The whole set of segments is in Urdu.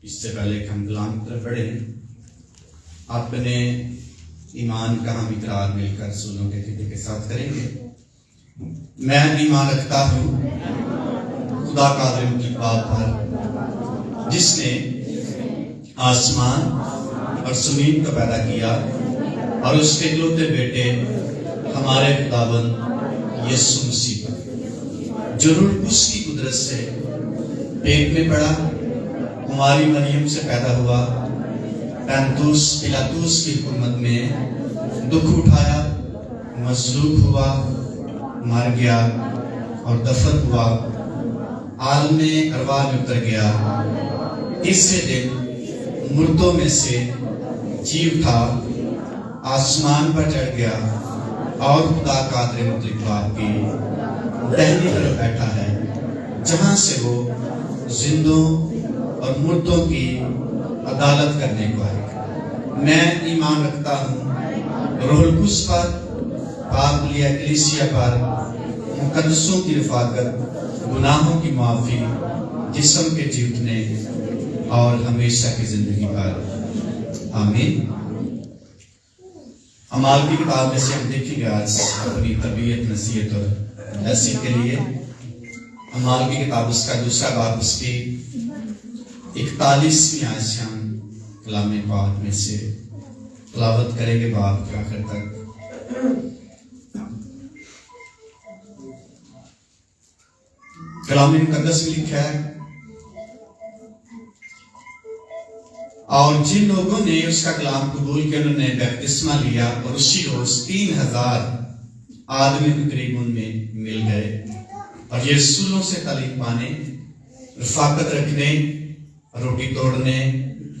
اس سے پہلے کہ ہم کلام کی طرف بڑھیں، اپنے ایمان کا ہم اقرار مل کر سنوں کے خطے کے ساتھ کریں گے۔ میں ایمان رکھتا ہوں خدا قادر مطلق باپ پر، جس نے آسمان اور زمین کو پیدا کیا، اور اس کے اکلوتے بیٹے ہمارے خداوند یسوع مسیح پر، جو روح القدس کی قدرت سے پیٹ میں پڑا، کماری مریم سے پیدا ہوا، پینتوس پلاطوس کی حکومت میں دکھ اٹھایا، مصلوب ہوا، مر گیا اور دفن ہوا، عالم ارواح میں اتر گیا، تیسرے دن مردوں میں سے جی اٹھا، آسمان پر چڑھ گیا اور خدا قادر مطلق باپ کی دہنی طرف بیٹھا ہے، جہاں سے وہ زندوں اور مردوں کی عدالت کرنے کو آئے گا۔ میں ایمان رکھتا ہوں روح القدس پر، پاک کلیہ کلیسیا پر، مقدسوں کی رفاقت، گناہوں کی معافی، جسم کے جیتنے اور ہمیشہ کی زندگی پر، آمین۔ اعمال کی کتاب میں سے ہم دیکھیں گے آج اپنی تربیت، نصیحت اور نصیحت کے لیے اعمال کی کتاب اس کا دوسرا باب، اس کی 41ویں آیت سے ہم کلام پاک میں سے تلاوت کریں گے باب کے آخر تک۔ کلام مقدس میں لکھا ہے، اور جن لوگوں نے اس کا کلام قبول کیا انہوں نے بپتسمہ لیا، اور اسی روز 3000 آدمی قریب ان میں مل گئے، اور یہ رسولوں سے تعلیم پانے، رفاقت رکھنے، روٹی توڑنے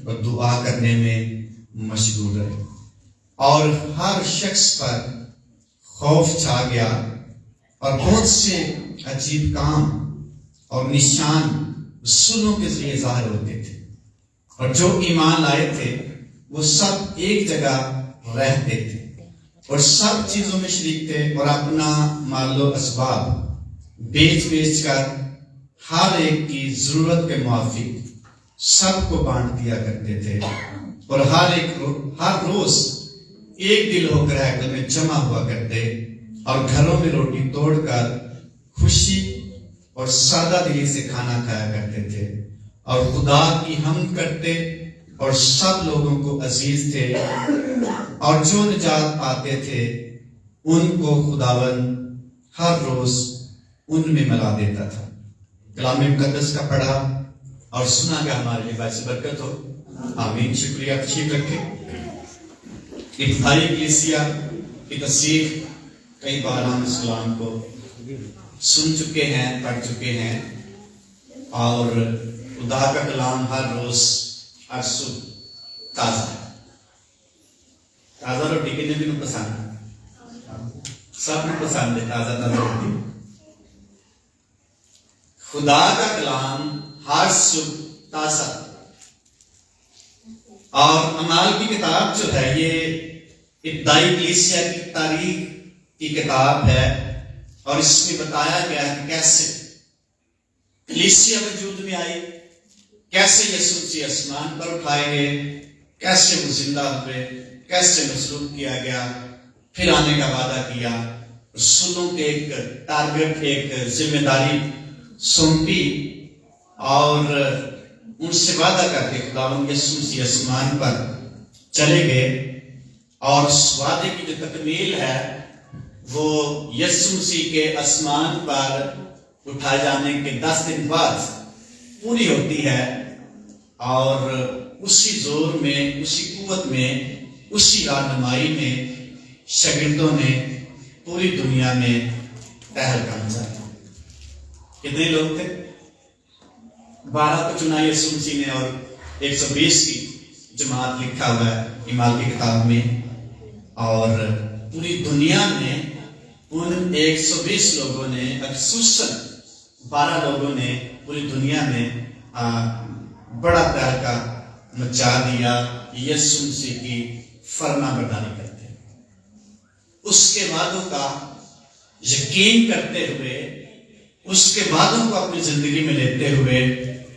اور دعا کرنے میں مشغول رہے، اور ہر شخص پر خوف چھا گیا، اور بہت سے عجیب کام اور نشان رسولوں کے ذریعے ظاہر ہوتے تھے، اور جو ایمان لائے تھے وہ سب ایک جگہ رہتے تھے اور سب چیزوں میں شریک تھے، اور اپنا مال و اسباب بیچ کر ہر ایک کی ضرورت کے موافق سب کو بانٹ دیا کرتے تھے، اور ہر روز ایک دل ہو کر ہیکل میں جمع ہوا کرتے، اور گھروں میں روٹی توڑ کر خوشی اور سادہ دلی سے کھانا کھایا کرتے تھے، اور خدا کی حمد کرتے، اور سب لوگوں کو عزیز تھے، اور جو نجات پاتے تھے ان کو خداوند ہر روز ان میں ملا دیتا تھا۔ کلام مقدس کا پڑھا اور سنا گیا ہمارے لیے باعث برکت ہو، آمین۔ شکریہ، تشریف رکھیں۔ ابتدائی کلیسیا کی تصریح کئی بار ہم اس کلام کو سن چکے ہیں، پڑھ چکے ہیں، اور خدا کا کلام ہر روز ہر صبح تازہ ہے۔ تازہ روٹی کتنے دنوں پسند ہے؟ سب کو پسند ہے تازہ روٹی۔ خدا کا کلام ہر صبح تازہ، اور اعمال کی کتاب جو ہے یہ ابتدائی کلیسیا کی تاریخ کی کتاب ہے، اور اس میں بتایا گیا کہ کیسے کلیسیا وجود میں آئی، کیسے یسوع مسیح آسمان پر اٹھائے گئے، کیسے وہ زندہ ہوئے، کیسے مصلوب کیا گیا، پھر آنے کا وعدہ کیا، رسولوں کے ایک ٹارگٹ، ایک ذمہ داری سونپی، اور ان سے وعدہ کر کے خداوند یسوع مسیح آسمان پر چلے گئے، اور اس وعدے کی جو تکمیل ہے وہ یسوع مسیح کے آسمان پر اٹھائے جانے کے 10 دن بعد پوری ہوتی ہے، اور اسی زور میں، اسی قوت میں، اسی رہنمائی میں شاگردوں نے پوری دنیا میں تہلکہ مچایا۔ کتنے لوگ تھے؟ 12 کو چنا یسوع مسیح نے، اور 120 کی جماعت لکھا ہوا ہے اعمال کی کتاب میں، اور پوری دنیا میں ان 120 لوگوں نے، خصوصاً 12 لوگوں نے پوری دنیا میں بڑا تہلکہ مچا دیا یسوع مسیح کی فرما برداری کرتے، اس کے وعدوں کا یقین کرتے ہوئے، اس کے وعدوں کو اپنی زندگی میں لیتے ہوئے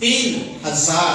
3000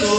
2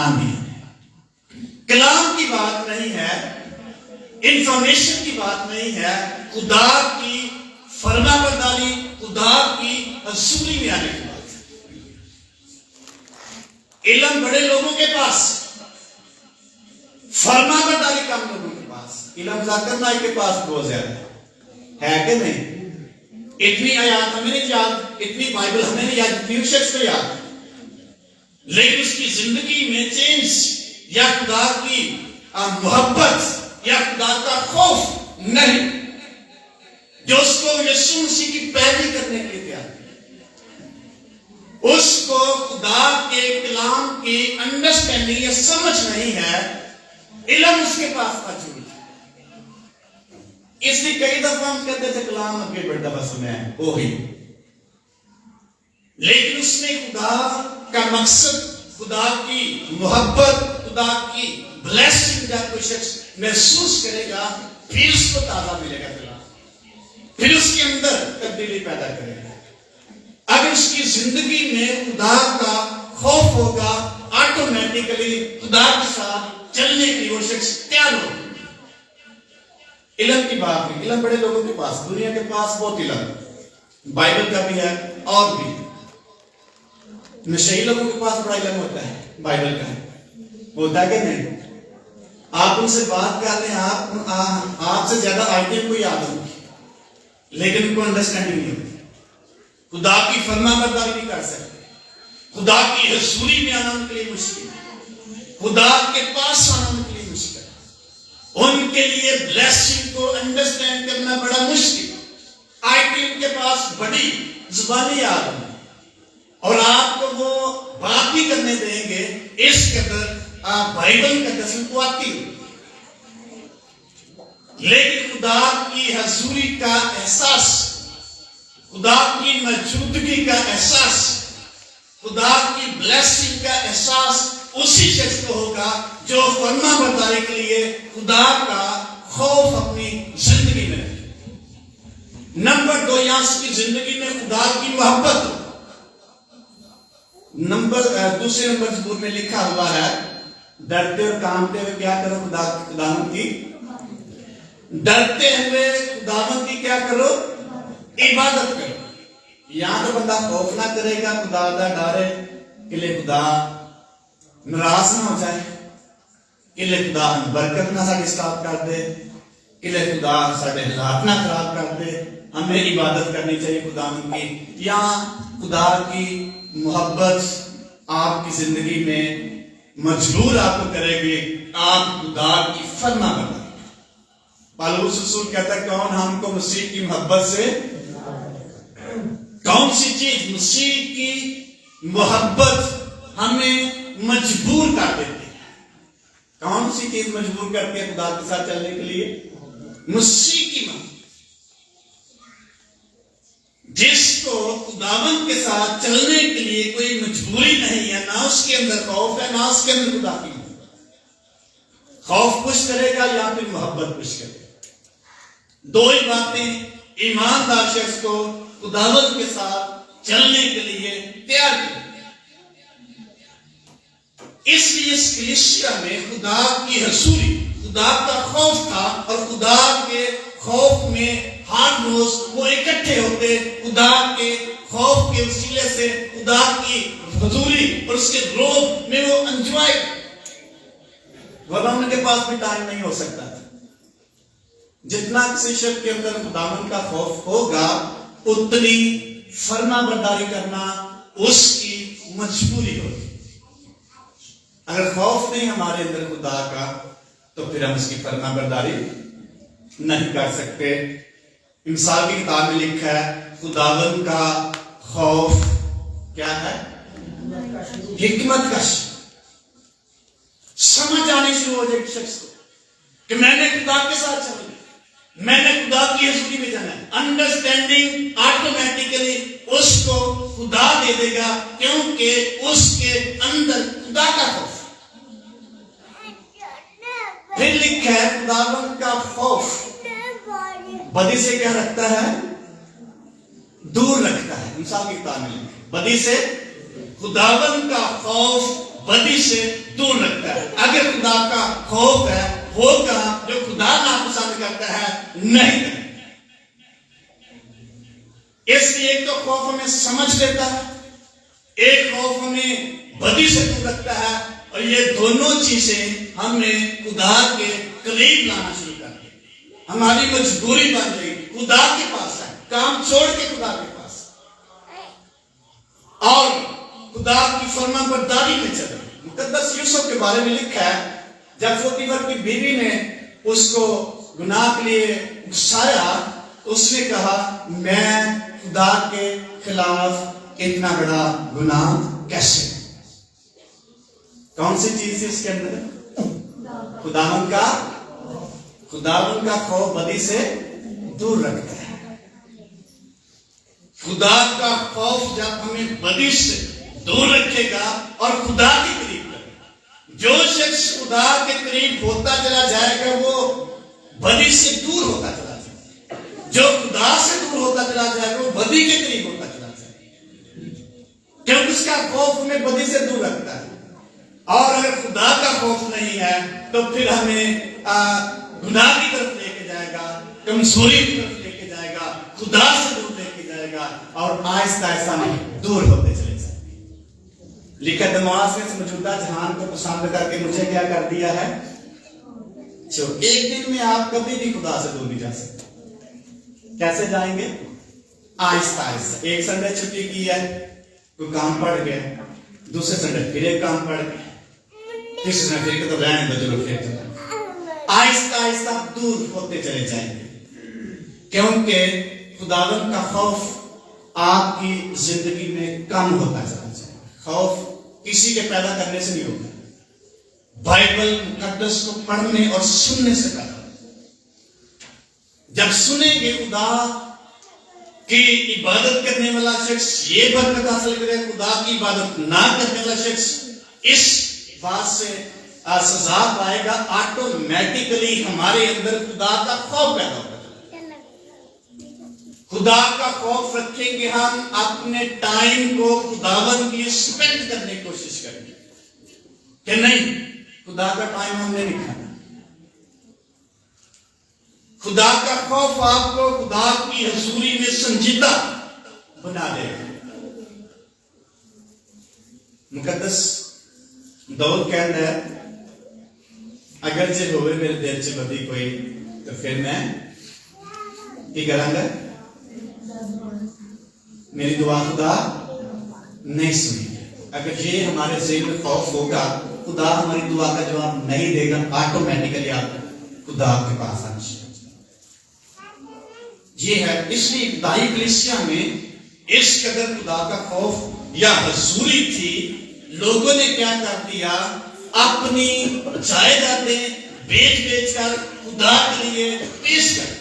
آمین۔ کلام کی بات نہیں ہے، انفارمیشن کی بات نہیں ہے، خدا کی فرما برداری، خدا کی حضوری میں آنے کی بات ہے۔ علم بڑے لوگوں کے پاس، فرما برداری کم لوگوں کے پاس، علم ذاکر نائی کے پاس بہت زیادہ ہے کہ نہیں؟ اتنی آیات ہمیں نہیں یاد، اتنی بائبل ہمیں نہیں یاد، اتنی اس شخص کو یاد، لیکن اس کی زندگی میں چینج یا خدا کی محبت یا خدا کا خوف نہیں، جو اس کو یسوع مسیح کی پیروی کرنے کے لیے تیار ہے، اس کو خدا کے کلام کی انڈرسٹینڈنگ یا سمجھ نہیں ہے، علم اس کے پاس موجود ہے۔ اس لیے کئی دفعہ ہم کہتے تھے کلام اب کے بڑھ دفعہ سنے ہیں وہی، لیکن اس نے خدا کا مقصد، خدا کی محبت، خدا کی بلیسنگ جب کوئی شخص محسوس کرے گا، پھر اس کو تازہ ملے گا کلام، پھر اس کے اندر تبدیلی پیدا کرے گا۔ اگر اس کی زندگی میں خدا کا خوف ہوگا، آٹومیٹکلی خدا کے ساتھ چلنے کی وہ شخص تیار ہوگا۔ علم کی بات نہیں، علم بڑے لوگوں کے پاس، دنیا کے پاس بہت علم، بائبل کا بھی ہے اور بھی، نشئی لوگوں کے پاس بڑا علم ہوتا ہے، بائبل کا ہوتا ہے کہ نہیں؟ آپ ان سے بات کر رہے ہیں، آپ سے زیادہ آیتیں کو یاد ہوگی، لیکن ان کو انڈرسٹینڈنگ نہیں ہوتی، خدا کی فرما برداری نہیں کر سکتے، خدا کی حضوری میں آنا ان کے لیے مشکل ہے، خدا کے پاس آنا ان کے لیے مشکل ہے، ان کے لیے بلیسنگ کو انڈرسٹینڈ کرنا بڑا مشکل، آیتیں ان کے پاس بڑی زبانی یاد ہے، اور آپ کو وہ بات بھی کرنے دیں گے اس قدر بائبل کا قسم کو آتی ہو، لیکن خدا کی حضوری کا احساس، خدا کی موجودگی کا احساس، خدا کی بلیسنگ کا احساس اسی شخص کو ہوگا جو فرما برداری کے لیے خدا کا خوف اپنی زندگی میں رکھے۔ نمبر 2، یہاں اس کی زندگی میں خدا کی محبت ہو۔ دوسرے نمبر زبور میں لکھا ہوا ہے، ڈرتے اور کانپتے ہوئے کیا کرو؟ خداوند کی ڈرتے ہوئے خداوند کی کیا کرو؟ عبادت کرو۔ یہاں تو بندہ خوف نہ کرے گا، خدا دا ڈرے کہ لے خدا ناراض نہ ہو جائے، کہ لے خدا برکت نہ ساڈی سٹاپ کر دے، کہ لے خدا ساڈے حالات نہ خراب کر دے۔ ہمیں عبادت کرنی چاہیے خداوند کی۔ یہاں خدا کی محبت آپ کی زندگی میں مجبور آپ کو کرے گی، آپ خدا کی فرما برداری۔ پالوس رسول کہتا ہے کون ہم کو مسیح کی محبت سے، کون سی چیز مسیح کی محبت ہمیں مجبور کر دیتی ہے؟ کون سی چیز مجبور کرتی ہے خدا کے ساتھ چلنے کے لیے؟ مسیح کی محبت، جس کو خداوند کے ساتھ چلنے کے لیے کوئی مجبوری نہیں ہے، نہ اس کے اندر خوف ہے، نہ اس کے اندر خدا کی محبت۔ خوف کچھ کرے گا یا پھر محبت کچھ کرے گا، دو ہی باتیں ایماندار شخص کو خداوند کے ساتھ چلنے کے لیے تیار کریں۔ اس لیے اس کلیسیا میں خدا کی حضوری، خدا کا خوف تھا، اور خدا کے خوف میں ہر روز وہ اکٹھے ہوتے، خدا کے خوف کے وسیلے سے خدا کی حضوری اور اس کے روح میں وہ انجوائے، ورنہ ان کے پاس بھی ٹائم نہیں ہو سکتا تھا۔ جتنا کسی شخص کے اندر خداوند کا خوف ہوگا، اتنی فرما برداری کرنا اس کی مجبوری ہوگی۔ اگر خوف نہیں ہمارے اندر خدا کا، تو پھر ہم اس کی فرما برداری نہیں کر سکتے۔ مثال کی کتاب میں لکھا ہے خداوند کا خوف کیا ہے؟ حکمت کا سمجھ آنی شروع ہو جائے شخص کو کہ میں نے خدا کے ساتھ چلنا، میں نے خدا کی حضوری میں جانا ہے۔ انڈرسٹینڈنگ آٹومیٹکلی اس کو خدا دے دے گا، کیونکہ اس کے اندر خدا کا خوف۔ پھر لکھا ہے خداوند کا خوف بدی سے کیا رکھتا ہے؟ دور رکھتا ہے۔ مثال کی کتاب میں بدی سے، خداوند کا خوف بدی سے دور رکھتا ہے. اگر خدا کا خوف ہے وہ کام جو خدا ناپسند کرتا ہے نہیں کرتا. اس لیے ایک تو خوف ہمیں سمجھ دیتا ہے, ایک خوف ہمیں بدی سے دور رکھتا ہے, اور یہ دونوں چیزیں ہمیں خدا کے قریب لانا شروع کر دیں. ہماری مجبوری بن گئی خدا کے پاس ہے, کام چھوڑ کے خدا کے پاس, اور خدا کی فرما برداری میں چلے. مقدس یوسف کے بارے میں لکھا ہے جب پوطیفر کی بیوی نے اس کو گناہ کے لیے اکسایا, اس نے کہا میں خدا کے خلاف اتنا بڑا گناہ کیسے. کون سی چیز ہے اس کے اندر؟ خداوند کا خوف بدی سے دور رکھتا ہے. خدا کا خوف جب ہمیں بدی سے دور رکھے گا اور خدا کے قریب کرے گا. جو شخص خدا کے قریب ہوتا چلا جائے گا وہ بدی سے دور ہوتا چلا جائے گا. جو خدا سے دور ہوتا چلا جائے گا وہ بدی کے قریب ہوتا چلا جائے گا, کیونکہ اس کا خوف ہمیں بدی سے دور رکھتا ہے. اور اگر خدا کا خوف نہیں ہے تو پھر ہمیں گناہ کی طرف لے کے جائے گا, کمزوری کی طرف لے کے جائے گا, خدا سے دور لے کے جائے گا, اور آہستہ آہستہ ہم دور ہوتے چلے جائیں گے. لکھا دماغ نے اس موجودہ جہان کو پسند کر کے مجھے کیا کر دیا ہے. ایک دن میں آپ کبھی بھی خدا سے دور نہیں جا سکتے. کیسے جائیں گے؟ آہستہ آہستہ. ایک سنڈے چھٹی کی ہے, کوئی کام پڑ گیا, دوسرے سنڈے پھر ایک کام پڑ گیا, تیسرے سنڈے پھر تو رہنے دو, چلو پھر چلو. آہستہ آہستہ دور ہوتے چلے جائیں گے, کیونکہ خداوند کا خوف آپ کی زندگی میں کم ہوتا چلا جائے. خوف کسی کے پیدا کرنے سے نہیں ہوتا, بائبل مقدس کو پڑھنے اور سننے سے پیدا ہوتا. جب سنیں گے خدا کی عبادت کرنے والا شخص یہ برکت حاصل کرے, خدا کی عبادت نہ کرنے والا شخص اس بات سے سزا پائے گا. آٹومیٹکلی ہمارے اندر خدا کا خوف پیدا ہوگا. خدا کا خوف رکھیں گے, ہم اپنے ٹائم کو خداوند کی اسپینڈ کرنے کی کوشش کریں گے کہ نہیں خدا کا ٹائم ہم نے نہیں کھانا. خدا کا خوف آپ کو خدا کی حضوری میں سنجیدہ بنا دے گا. مقدس داؤد کہتا ہے اگرچہ ہوئے میرے دل سے بدی کوئی تو پھر میں کی کروں گا, میری دعا خدا نہیں سنی. اگر یہ ہمارے ذہن میں خوف ہوگا خدا ہماری دعا کا جواب نہیں دے گا, آٹومیٹکلی آپ خدا کے پاس آنا شروع. یہ ہے اس لیے ابتدائی کلیسیا میں اس قدر خدا کا خوف یا حضوری تھی, لوگوں نے کیا کر دیا, اپنی جائیدادیں بیچ بیچ کر خدا کے لیے پیش کر دیا.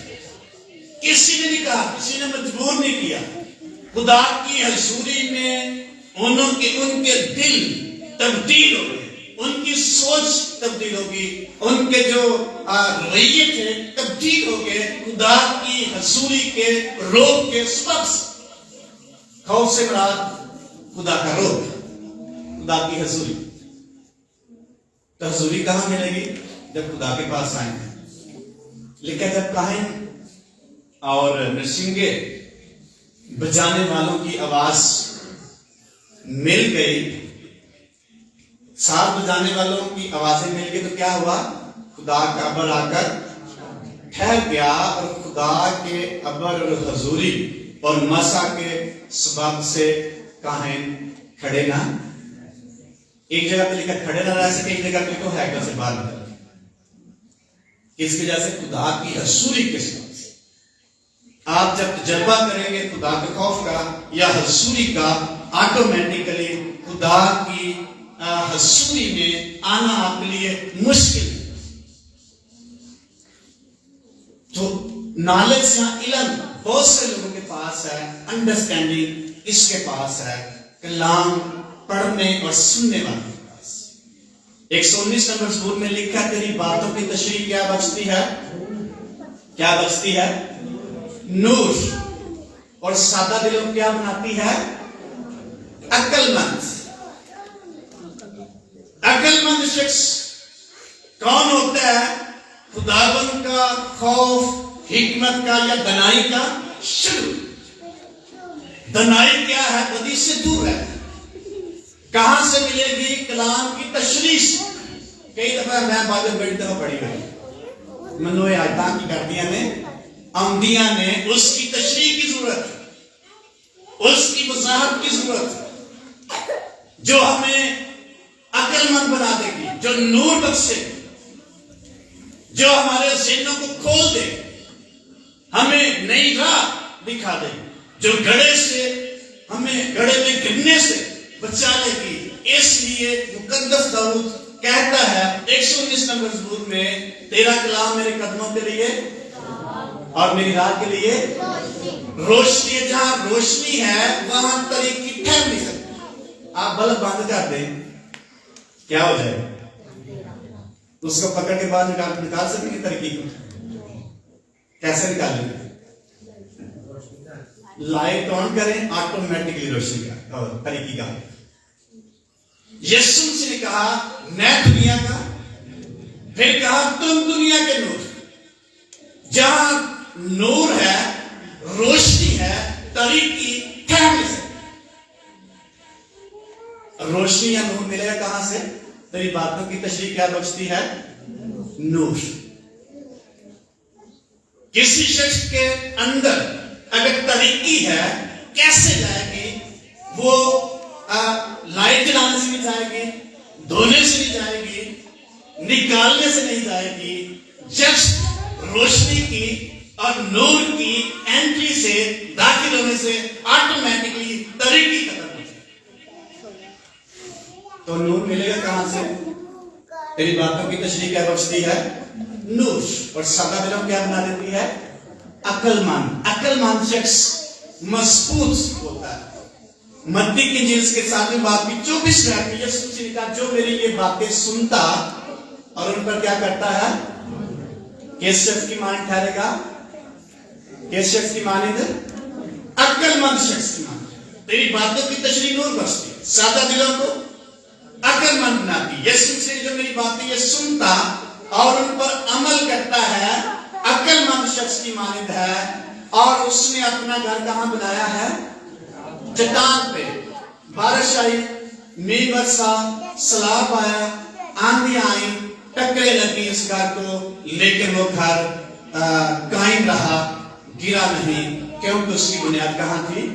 کسی نے نہیں کہا, کسی نے مجبور نہیں کیا. خدا کی حضوری میں ان کے دل تبدیل ہو گئے, ان کی سوچ تبدیل ہوگی, ان کے جو رویے تھے تبدیل ہو گئے خدا کی حضوری کے روب کے سبب سے. خوف سے مراد خدا کا روب, خدا کی حضوری. تو حضوری کہاں ملے گی؟ جب خدا کے پاس آئیں گے. لیکن جب کاہن اور نرسنگے بجانے والوں کی آواز مل گئی, ساتھ بجانے والوں کی آوازیں مل گئی, تو کیا ہوا؟ خدا کا ابر آ کر ٹھہر گیا, اور خدا کے ابر اور حضوری اور مسا کے سبب سے کاہن کھڑے نہ, ایک جگہ پہ لکھا کھڑے نہ رہ سکے, ایک جگہ پہ تو ہے سے باہر نکل. اس وجہ سے خدا کی حضوری کے سبب سے آپ جب تجربہ کریں گے خدا کے خوف کا یا حضوری کا, آٹومیٹکلی خدا کی حضوری میں آنا آپ کے لیے مشکل ہے. تو نالج یا علم بہت سے لوگوں کے پاس ہے, انڈرسٹینڈنگ اس کے پاس ہے, کلام پڑھنے اور سننے والے کے پاس. 119 نمبر مزمور میں لکھا تیری باتوں کی تشریح کیا بچتی ہے؟ کیا بچتی ہے؟ نور. اور سادہ دلوں کو کیا بناتی ہے؟ عقل مند. عقل عقل مند شخص کون ہوتا ہے؟ خداوند کا خوف، حکمت کا یا دنائی کا شروع۔ دنائی کیا ہے؟ بدی سے دور ہے۔ کہاں سے ملے گی؟ کلام کی تشریح سے۔ کئی دفعہ میں بائبل بڑی دفعہ پڑھی ہوئی، منوئے آیتاں کی کردیاں نے، آمدیاں نے، اس کی تشریح کی ضرورت ہے، اس کی وضاحت کی ضرورت ہے، جو ہمیں عقل مند بنا دے گی، جو نور بخشے گی، جو ہمارے ذہنوں کو کھول دے، ہمیں نئی راہ دکھا دے، جو گڑھے سے ہمیں گڑھے میں گرنے سے بچانے کی۔ اس لیے مقدس داؤد کہتا ہے 119 نمبر مزمور میں، تیرا کلام میرے قدموں کے لیے اور میری راہ کے لیے روشنی ہے۔ جہاں روشنی ہے وہاں طریقی ٹھہر نہیں سکتی۔ آپ بلب بند کر دیں، کیا ہو جائے گا؟ اس کو پکڑ کے بعد نکال سکیں گے طریقی کو؟ کیسے نکالیں گے؟ لائٹ آن کریں، آٹومیٹکلی روشنی کا اور طریقی کا۔ یسوع مسیح نے کہا میں دنیا کا، پھر کہا تم دنیا کے نور۔ جہاں نور ہے، روشنی ہے، طریقی ٹھہر نہیں سکتی۔ روشنی یا نور ملے گا کہاں سے؟ تیری باتوں کی تشریح کیا بخشتی ہے؟ نور۔ کسی شخص کے اندر اگر طریقی ہے، کیسے جائے گی؟ وہ لائٹ جلانے سے نہیں جائے گی، دھونے سے نہیں جائے گی، نکالنے سے نہیں جائے گی۔ جب روشنی کی اور نور کی انٹری سے، داخل ہونے سے آٹومیٹکلی طریقی ختم ہو جائے۔ تو نور ملے گا کہاں سے؟ تیری باتوں کی تشریح کیا بخشتی ہے؟ نور۔ اور سادہ دلوں کیا بنا دیتی ہے؟ عقل مند۔ عقل مند شخص مضبوط ہوتا ہے۔ متی کی انجیل کے 7ویں باب کی 24 میں یسوع مسیح نے کہا جو میری یہ باتیں سنتا اور ان پر کیا کرتا ہے، کس شخص کی مانند ٹھہرے گا؟ کس شخص کی مانند؟ عقل مند شخص کی مانند۔ تیری باتوں کی تشریح نور بخشتی ہے، سادہ دلوں کو عقل مند بناتی۔ یسوع مسیح جو میری باتیں یہ سنتا اور ان پر عمل کرتا ہے، عقل مند شخص کی مانند ہے۔ اور اس نے اپنا گھر کہاں بنایا ہے؟ چٹان پہ۔ بارش آئی، میگھ برسا، سیلاب آیا، آندھی آئی، ٹکرے لگی اس گھر کو، لیکن وہ گھر قائم رہا، گرا نہیں، کیونکہ اس کی بنیاد کہاں تھی؟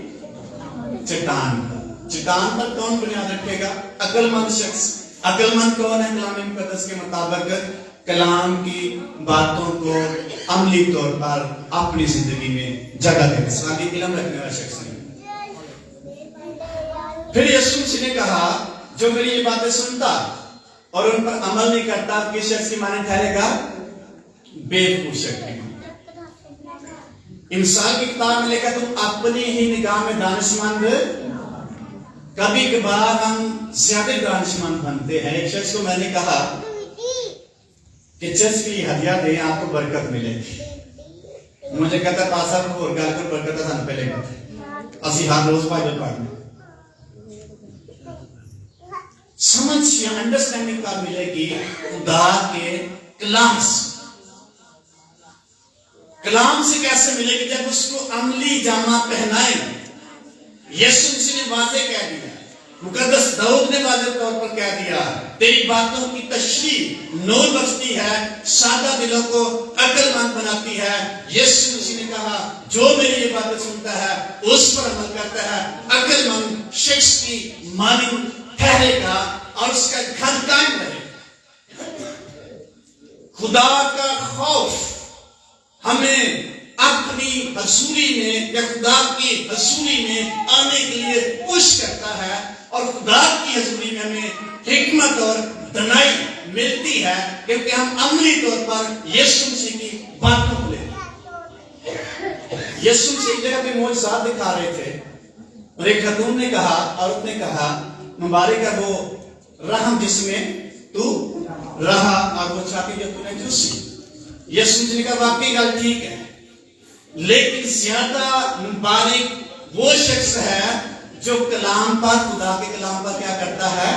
چٹان پر۔ چٹان پر کون بنیاد رکھے گا؟ عقل مند شخص۔ عقل مند کون ہے؟ کلام مقدس کے مطابق کلام کی باتوں کو عملی طور پر اپنی زندگی میں جگہ دے، خالی علم رکھنے والا شخص نہیں۔ پھر یسوع مسیح نے کہا جو میری یہ باتیں سنتا اور ان پر عمل نہیں کرتا، کس شخص کی مانند ٹھہرے گا؟ بیوقوف شخص کی مانند۔ انسان کی کتاب میں لکھا تم اپنی ہی نگاہ میں دانش مند۔ کبھی کبھار ہم زیادہ دانش مند بنتے ہیں۔ ایک شخص کو میں نے کہا کہ چرچ کی ہدیہ دیں، آپ کو برکت ملے گی۔ مجھے کہتا پاسر کو اور گل کر برکت سان پہلے گا اسی ہر روز بائبل پڑھنا۔ سمجھ یا انڈرسٹینڈنگ کا ملے گی خدا کے کلام سے۔ کلام سے کیسے ملے گی؟ جب اس کو عملی جامہ پہنائیں۔ یسوع مسیح نے واضح کہہ دیا، مقدس داؤد نے واضح طور پر کہہ دیا، تیری باتوں کی تشریح نور بخشتی ہے، سادہ دلوں کو عقل مند بناتی ہے۔ یسوع مسیح نے کہا جو میری یہ باتیں سنتا ہے، اس پر عمل کرتا ہے، عقل مند شخص کی مانند ٹھہرے گا اور اس کا گھر قائم رہے گا۔ خدا کا خوف ہمیں اپنی حضوری میں یا خدا کی حضوری میں آنے کے لیے پش کرتا ہے، اور خدا کی حضوری میں ہمیں حکمت اور دنائی ملتی ہے، کیونکہ ہم عملی طور پر یسوع مسیح کی باتوں کو لیتے ہیں۔ یسوع مسیح ایک جگہ پہ معجزات دکھا رہے تھے، اور ایک خاتون نے کہا، عورت نے کہا مبارک ہے وہ رحم جس میں تو رہا اور وہ چھاتی جو تو نے چوسی۔ یسوع مسیح نے کہا واقعی گل ٹھیک ہے، لیکن زیادہ مبارک وہ شخص ہے جو کلام پر، خدا کے کلام پر کیا کرتا ہے؟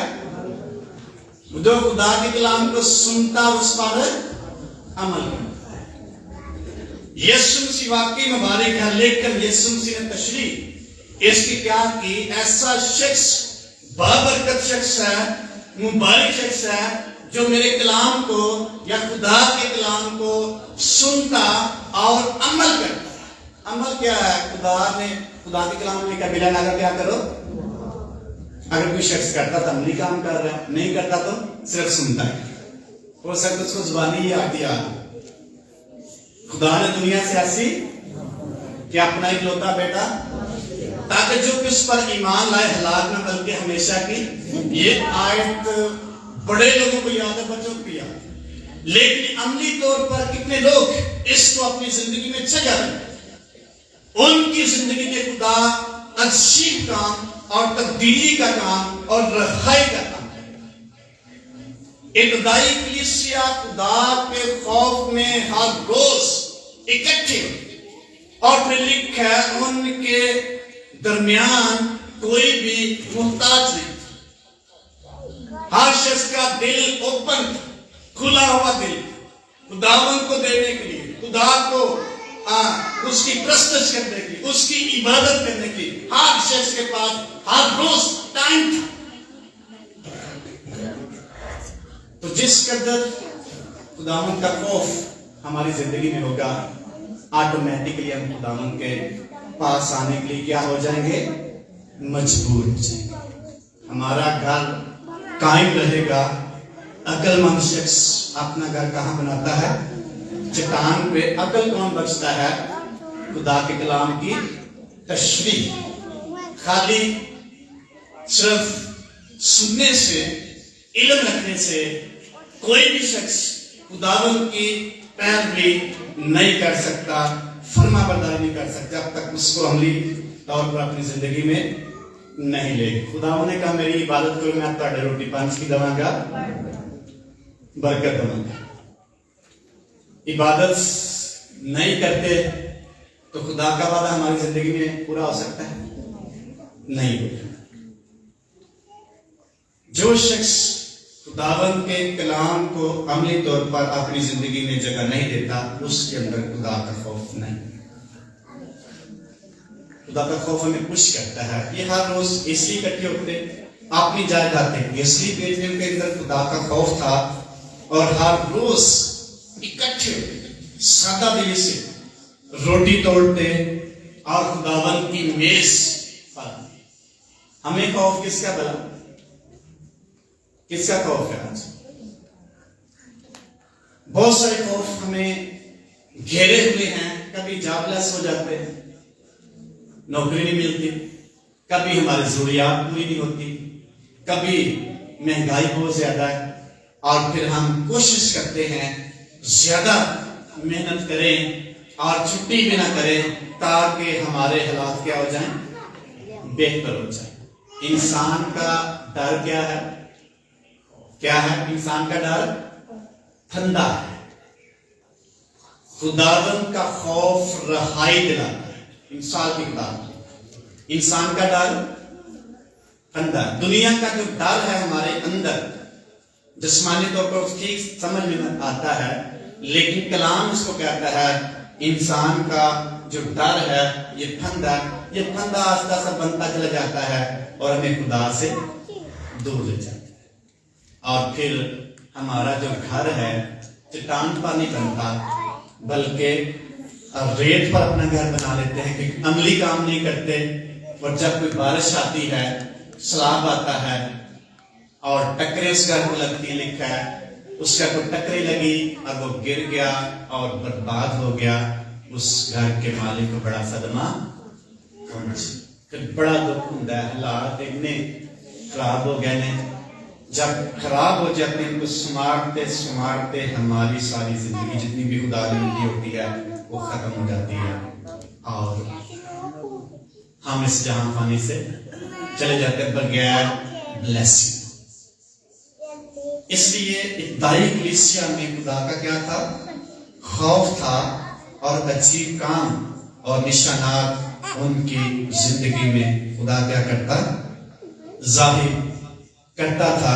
جو خدا کے کلام کو سنتا اور اس پر عمل کرتا ہے. یسوع مسیح واقعی مبارک ہے، لیکن یسوع مسیح نے تشریح اس کی کیا کی؟ ایسا شخص بابرکت شخص ہے، مبارک شخص ہے جو میرے کلام کو یا خدا کے کلام کو سنتا اور عمل کرتا ہے. عمل کیا ہے؟ خدا کے کلام میں لکھا بلا نہ کیا کرو. اگر کوئی شخص کرتا تو عملی کام کر رہا ہے، نہیں کرتا تو صرف سنتا ہے. ہو سکتا اس کو زبانی یاد دیا. خدا نے دنیا سے ایسی کہ اپنا اکلوتا بیٹا تاکہ جو کہ اس پر ایمان لائے ہلاک نہ بلکہ ہمیشہ کی. یہ آیت بڑے لوگوں کو یاد ہے، بچوں کو یاد ہے، لیکن عملی طور پر کتنے لوگ اس کو اپنی زندگی میں سجا رہے ہیں. ان کی زندگی میں خدا عجیب کام اور تبدیلی کا کام اور رہائی کا کام ہے. ابتدائی کلیسیا خدا کے خوف میں ہر روز اکٹھے اور پھر لکھا ہے ان کے درمیان کوئی بھی محتاج نہیں. ہر شخص کا دل اوپن، کھلا ہوا دل خداوند کو دینے کے لیے، خدا کو اس کی پرستش کرنے کی، اس کی عبادت کرنے کی ہر شخص کے پاس ہر روز ٹائم تھا. تو جس قدر خداوند کا خوف ہماری زندگی میں ہوگا، آٹومیٹکلی ہم خداوند کے پاس آنے کے لیے کیا ہو جائیں گے؟ مجبور ہو جائیں گے. ہمارا گھر قائم رہے گا. عقل مند شخص اپنا گھر کہاں بناتا ہے؟ چٹان پہ. عقل کون بچتا ہے؟ خدا کے کلام کی تشریح. خالی صرف سننے سے، علم رکھنے سے کوئی بھی شخص خداوند کی پیروی نہیں کر سکتا، فرما برداری نہیں کر سکتا جب تک اس کو عملی طور پر اپنی زندگی میں نہیں لے. خداوند نے کہا میری عبادت کرو، میں تہاڈے روٹی پانچ کی دواں گا، برکت دواں گا. عبادت نہیں کرتے تو خدا کا وعدہ ہماری زندگی میں پورا ہو سکتا ہے؟ نہیں ہوگا. جو شخص خداوند کے کلام کو عملی طور پر اپنی زندگی میں جگہ نہیں دیتا، اس کے اندر خدا کا خوف نہیں. خدا کا خوف ہمیں خوش کرتا ہے. یہ ہر روز اس لیے اکٹھے ہوتے، اپنی جائے جاتے ہیں. اس لیے بیتلہم کے اندر خدا کا خوف تھا اور ہر روز اکٹھے سادہ دلی سے روٹی توڑتے اور خداوند کی میز پر. ہمیں خوف کس کا بلا؟ کس کا خوف ہے آج؟ بہت سارے خوف ہمیں گھیرے ہوئے ہیں. کبھی جاب لیس ہو جاتے ہیں، نوکری نہیں ملتی، کبھی ہماری ضروریات پوری نہیں ہوتی، کبھی مہنگائی بہت زیادہ ہے اور پھر ہم کوشش کرتے ہیں زیادہ محنت کریں اور چھٹی بھی نہ کریں تاکہ ہمارے حالات کیا ہو جائیں؟ بہتر ہو جائیں. انسان کا ڈر کیا ہے؟ کیا ہے انسان کا ڈر؟ ٹھنڈا ہے. خداوند کا خوف رہائی دلاتا ہے. انسان کی کتاب، انسان کا ڈر ٹھنڈا. دنیا کا جو ڈر ہے ہمارے اندر جسمانی طور پر ٹھیک سمجھ میں آتا ہے، لیکن کلام اس کو کہتا ہے انسان کا جو ڈر ہے یہ ٹھنڈا آہستہ سا بنتا چلا جاتا ہے اور ہمیں خدا سے دور لے جاتا ہے. اور پھر ہمارا جو گھر ہے چٹان پر نہیں بنتا بلکہ ریت پر اپنا گھر بنا لیتے ہیں کہ عملی کام نہیں کرتے. اور جب کوئی بارش آتی ہے، سیلاب آتا ہے اور ٹکریں اس گھر کو لگتی ہیں، لکھا ہے اس کا کوئی ٹکرے لگی اور وہ گر گیا اور برباد ہو گیا، اس گھر کے مالک کو بڑا صدمہ پھر بڑا دکھ ہوتا ہے. حالات اتنے خراب ہو گئے ہیں. جب خراب ہو جاتے ہیں ان کو سمارتے ہماری ساری زندگی جتنی بھی خدا نے ملی ہوتی ہے وہ ختم ہو جاتی ہے اور ہم اس جہاں فانی سے چلے جاتے ہیں بغیر بلیسنگ. اس لیے ابتدائی کلیسیا میں خدا کا کیا تھا؟ خوف تھا اور عجیب کام اور نشانات ان کی زندگی میں خدا کیا کرتا؟ ظاہر کرتا تھا.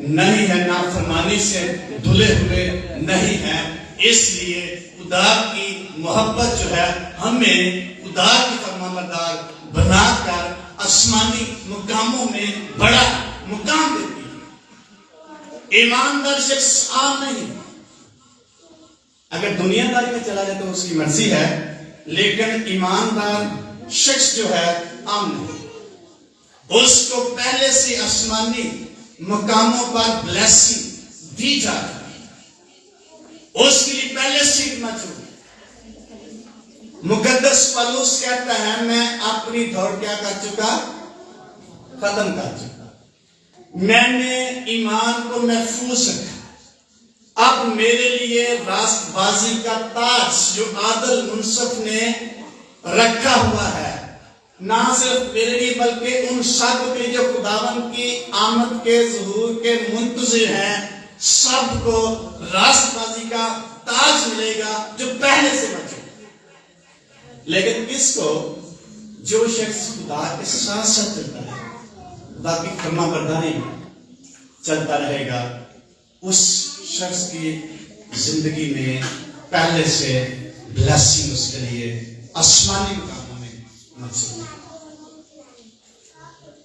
نہیں ہے، نافرمانی سے دھلے ہوئے نہیں ہیں۔ اس لیے خدا کی محبت جو ہے ہمیں خدا کی فرمانبردار بنا کر آسمانی مقاموں میں بڑا مقام دیتی ہے۔ ایماندار شخص عام نہیں، اگر دنیا داری میں چلا جائے تو اس کی مرضی ہے، لیکن ایماندار شخص جو ہے عام نہیں، اس کو پہلے سے آسمانی مقاموں پر بلیسنگ دی جاتی ہے، اس کے لیے پہلے سے موجود۔ مقدس پولس کہتا ہے میں اپنی دوڑ کیا کر چکا، ختم کر چکا، میں نے ایمان کو محفوظ رکھا، اب میرے لیے راست بازی کا تاج جو عادل منصف نے رکھا ہوا ہے، نہ صرف میرے لیے بلکہ ان سب کے جو خداوند کی آمد کے ظہور کے منتظر ہیں، سب کو راست بازی کا تاج ملے گا جو پہلے سے بچے۔ لیکن کس کو؟ جو شخص خدا کے ساتھ ساتھ چلتا ہے، خدا کی فرما برداری چلتا رہے گا، اس شخص کی زندگی میں پہلے سے بلیسنگ اس کے لیے آسمانی مقاموں میں موجود ہے۔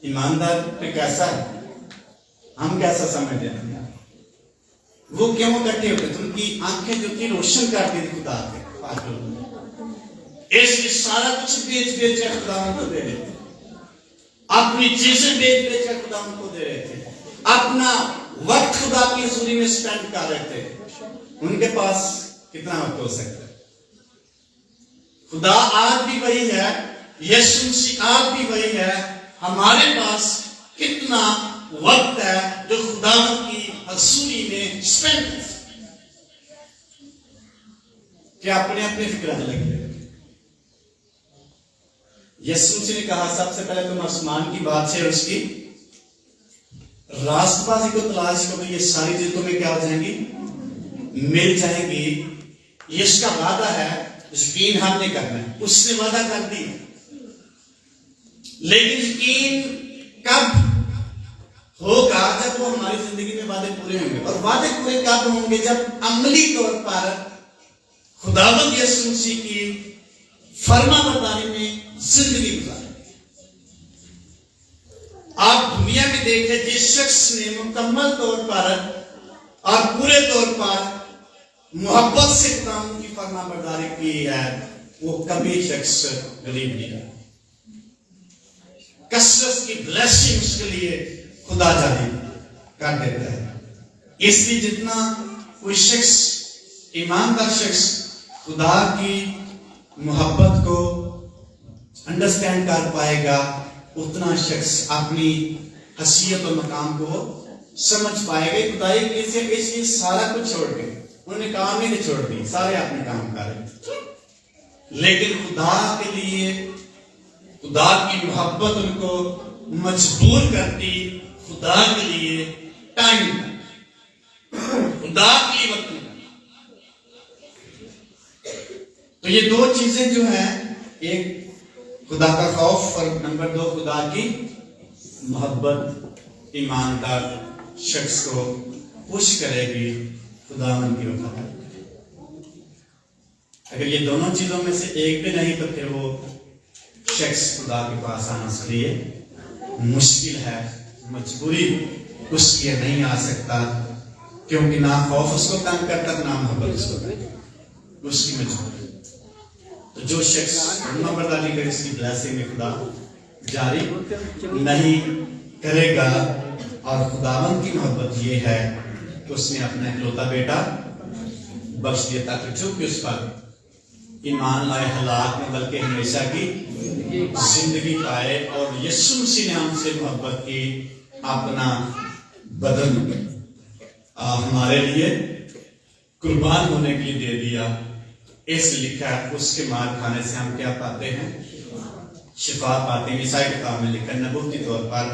ایماندار پہ کیسا ہے؟ ہم کیسا سمجھتے ہیں؟ وہ کیوں اکٹھے ہوتے تھے؟ ان کی آنکھیں جو تھی روشن کرتی تھی خدا کے پاس، اس لیے سارا کچھ بیچ بیچ کر خدا ان کو دے رہے تھے، اپنی چیزیں بیچ بیچ کر خدا ان کو دے رہے تھے، اپنا وقت خدا کی حضوری میں سپینڈ کر رہے تھے۔ ان کے پاس کتنا وقت ہو سکتا ہے؟ خدا آج بھی وہی ہے، یسوع مسیح آج بھی وہی ہے، ہمارے پاس کتنا وقت ہے جو خدا کی حضوری میں سپینڈ کر سکتے ہیں؟ کیا اپنے اپنے فکر لگے؟ یسوع مسیح نے کہا سب سے پہلے تم آسمان کی بات سے اور اس کی راست بازی کو تلاش کرو، یہ ساری چیزیں تمہیں کیا ہو جائیں گی؟ مل جائیں گی۔ یہ اس کا وعدہ ہے، یقین ہم نے کرنا ہے، اس نے وعدہ کر دی، لیکن یقین کب ہوگا؟ جب وہ ہماری زندگی میں وعدے پورے ہوں گے۔ اور وعدے پورے کب ہوں گے؟ جب عملی طور پر خداوند یسوع مسیح کی فرما برداری میں زندگی گزارے۔ آپ دنیا میں دیکھیں، جس شخص نے مکمل طور پر اور پورے طور پر محبت سے خداوند کی فرما برداری کی ہے، وہ کبھی شخص غریب نہیں رہا۔ کثرت کی بلیسنگ اس کے لیے خدا جاری کر دیتا ہے۔ اس لیے جتنا کوئی شخص، ایماندار شخص خدا کی محبت کو انڈرسٹینڈ کر پائے گا، اتنا شخص اپنی حیثیت اور مقام کو سمجھ پائے گا۔ خدائی کے لیے اس لیے سارا کچھ چھوڑ کے انہوں نے کام ہی نہیں چھوڑ دی، سارے اپنے کام کر رہے تھے، لیکن خدا کے لیے خدا کی محبت ان کو مجبور کرتی خدا کے لیے ٹائم، خدا کے لیے وقت۔ تو یہ دو چیزیں جو ہیں، ایک خدا کا خوف اور نمبر دو خدا کی محبت، ایماندار شخص کو خوش کرے گی خداوند کی وفاداری۔ اگر یہ دونوں چیزوں میں سے ایک بھی نہیں تو پھر وہ شخص خدا کے پاس آنا اس لیے مشکل ہے، مجبوری اس کی نہیں آ سکتا، کیونکہ نہ خوف اس کو تنگ کرتا، نہ محبت اس کو تنگ، اس کی مجبوری۔ تو جو شخص فرما برداری کرے اس کی بلیسنگ میں خدا جاری نہیں کرے گا۔ اور خداوند کی محبت یہ ہے کہ اس نے اپنا اکلوتا بیٹا بخش دیا تاکہ جو کہ اس پر ایمان لائے ہلاک میں بلکہ ہمیشہ کی زندگی پائے۔ اور یسوع مسیح نے ہم سے محبت کی، اپنا بدن ہمارے لیے قربان ہونے کے لیے دے دیا۔ اس لکھا ہے اس کے مار کھانے سے ہم کیا پاتے ہیں؟ شفا پاتے ہیں۔ عیسائی کتاب میں لکھا ہے، نبوتی طور پر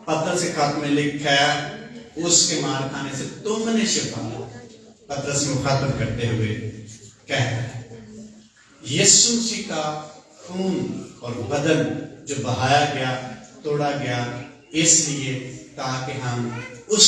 پترس کے خط میں لکھا ہے اس کے مار کھانے سے تم نے شفا۔ پترس مخاطب کرتے ہوئے کہتا ہے یسوع مسیح کا خون اور بدن جو بہایا گیا، توڑا گیا، اس لیے تاکہ ہم اس